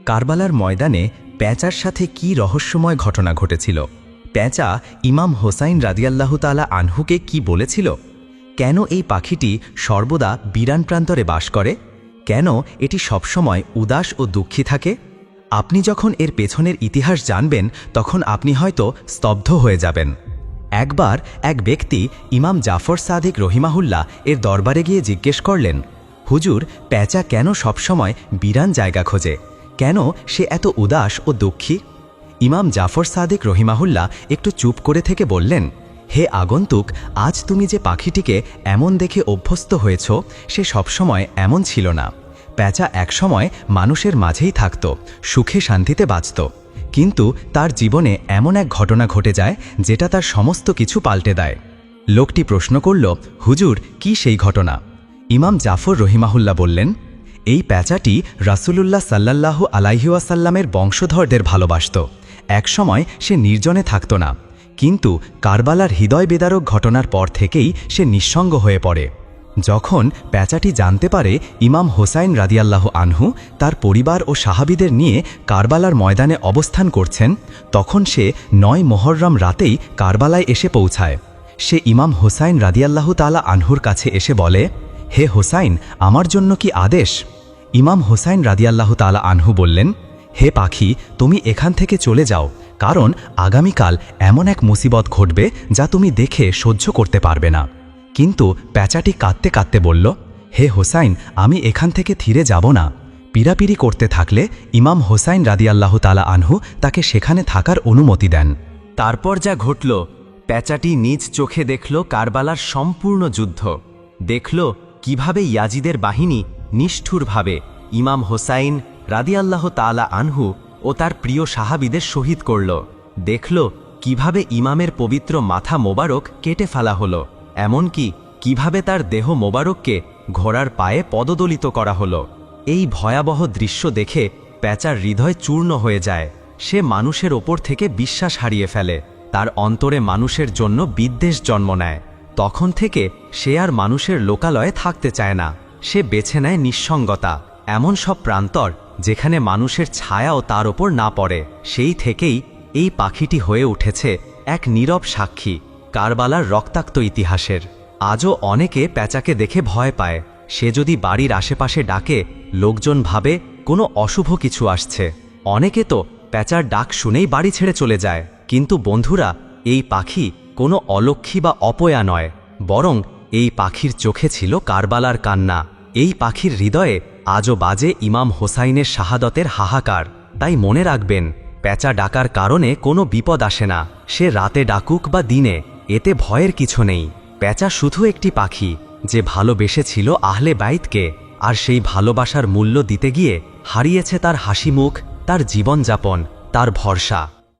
কারবালার ময়দানে পেঁচার সাথে কি রহস্যময় ঘটনা ঘটেছিল? পেঁচা ইমাম হোসাইন রাদিয়াল্লাহু তাআলা আনহুকে কি বলেছিল? কেন এই পাখিটি সর্বদা বিরান প্রান্তরে বাস করে? কেন এটি সবসময় উদাস ও দুঃখী থাকে? আপনি যখন এর পেছনের ইতিহাস জানবেন তখন আপনি হয়তো স্তব্ধ হয়ে যাবেন। একবার এক ব্যক্তি ইমাম জাফর সাদিক রহিমাহুল্লাহ এর দরবারে গিয়ে জিজ্ঞেস করলেন, হুজুর, পেঁচা কেন সবসময় বিরান জায়গা খোঁজে? কেন সে এত উদাস ও দুঃখী? ইমাম জাফর সাদিক রহিমাহুল্লাহ একটু চুপ করে থেকে বললেন, হে আগন্তুক, আজ তুমি যে পাখিটিকে এমন দেখে অভ্যস্ত হয়েছ সে সবসময় এমন ছিল না। পেঁচা একসময় মানুষের মাঝেই থাকত, সুখে শান্তিতে বাঁচত, কিন্তু তার জীবনে এমন এক ঘটনা ঘটে যায় যেটা তার সমস্ত কিছু পাল্টে দেয়। লোকটি প্রশ্ন করল, হুজুর, কি সেই ঘটনা? ইমাম জাফর রহিমাহুল্লাহ বললেন, এই পেঁচাটি রাসূলুল্লাহ সাল্লাল্লাহু আলাইহি ওয়াসাল্লামের বংশধরদের ভালোবাসত। একসময় সে নির্জনে থাকত না, কিন্তু কারবালার হৃদয় বেদারক ঘটনার পর থেকেই সে নিঃসঙ্গ হয়ে পড়ে। যখন পেঁচাটি জানতে পারে ইমাম হোসাইন রাদিয়াল্লাহু আনহু তার পরিবার ও সাহাবীদের নিয়ে কারবালার ময়দানে অবস্থান করছেন, তখন সে ৯ মুহররম রাতেই কারবালায় এসে পৌঁছায়। সে ইমাম হোসাইন রাদিয়াল্লাহু তাআলা আনহুর কাছে এসে বলে, হে হোসাইন, আমার জন্য কি আদেশ? ইমাম হোসাইন রাদিয়াল্লাহু তাআলা আনহু বললেন, হে পাখি, তুমি এখান থেকে চলে যাও, কারণ আগামীকাল এমন এক মুসিবত ঘটবে যা তুমি দেখে সহ্য করতে পারবে না। কিন্তু পেঁচাটি কাঁদতে কাঁদতে বলল, হে হোসাইন, আমি এখান থেকে থিরে যাব না। পীড়াপিড়ি করতে থাকলে ইমাম হোসাইন রাদিয়াল্লাহু তাআলা আনহু তাকে সেখানে থাকার অনুমতি দেন। তারপর যা ঘটল, পেঁচাটি নিজ চোখে দেখল কারবালার সম্পূর্ণ যুদ্ধ। দেখল কিভাবে ইয়াজিদের বাহিনী নিষ্ঠুরভাবে ইমাম হোসাইন রাদিয়াল্লাহু তাআলা আনহু ও তার প্রিয় সাহাবীদের শহীদ করল। দেখল কিভাবে ইমামের পবিত্র মাথা মোবারক কেটে ফেলা হলো, এমনকি কিভাবে তার দেহ মোবারককে ঘোড়ার পায়ে পদদলিত করা হলো। এই ভয়াবহ দৃশ্য দেখে পেঁচার হৃদয় চূর্ণ হয়ে যায়। সে মানুষের ওপর থেকে বিশ্বাস হারিয়ে ফেলে, তার অন্তরে মানুষের জন্য বিদ্বেষ জন্ম নেয়। তখন থেকে সে আর মানুষের লোকালয়ে থাকতে চায় না। সে বেছে নেয় নিঃসঙ্গতা, এমন সব প্রান্তর যেখানে মানুষের ছায়াও তার ওপর না পড়ে। সেই থেকেই এই পাখিটি হয়ে উঠেছে এক নীরব সাক্ষী কারবালার রক্তাক্ত ইতিহাসের। আজও অনেকে পেঁচাকে দেখে ভয় পায়। সে যদি বাড়ির আশেপাশে ডাকে, লোকজন ভাবে কোনো অশুভ কিছু আসছে। অনেকে তো পেঁচার ডাক শুনেই বাড়ি ছেড়ে চলে যায়। কিন্তু বন্ধুরা, এই পাখি কোনো অলক্ষী বা অপয়া নয়, বরং এই পাখির চোখে ছিল কারবালার কান্না। এই পাখির হৃদয়ে আজও বাজে ইমাম হোসাইনের শাহাদতের হাহাকার। তাই মনে রাখবেন, পেঁচা ডাকার কারণে কোনো বিপদ আসে না। সে রাতে ডাকুক বা দিনে, এতে ভয়ের কিছু নেই। পেঁচা শুধু একটি পাখি যে ভালোবেসেছিল আহলে বাইতকে, আর সেই ভালোবাসার মূল্য দিতে গিয়ে হারিয়েছে তার হাসিমুখ, তার জীবনযাপন, তার ভরসা।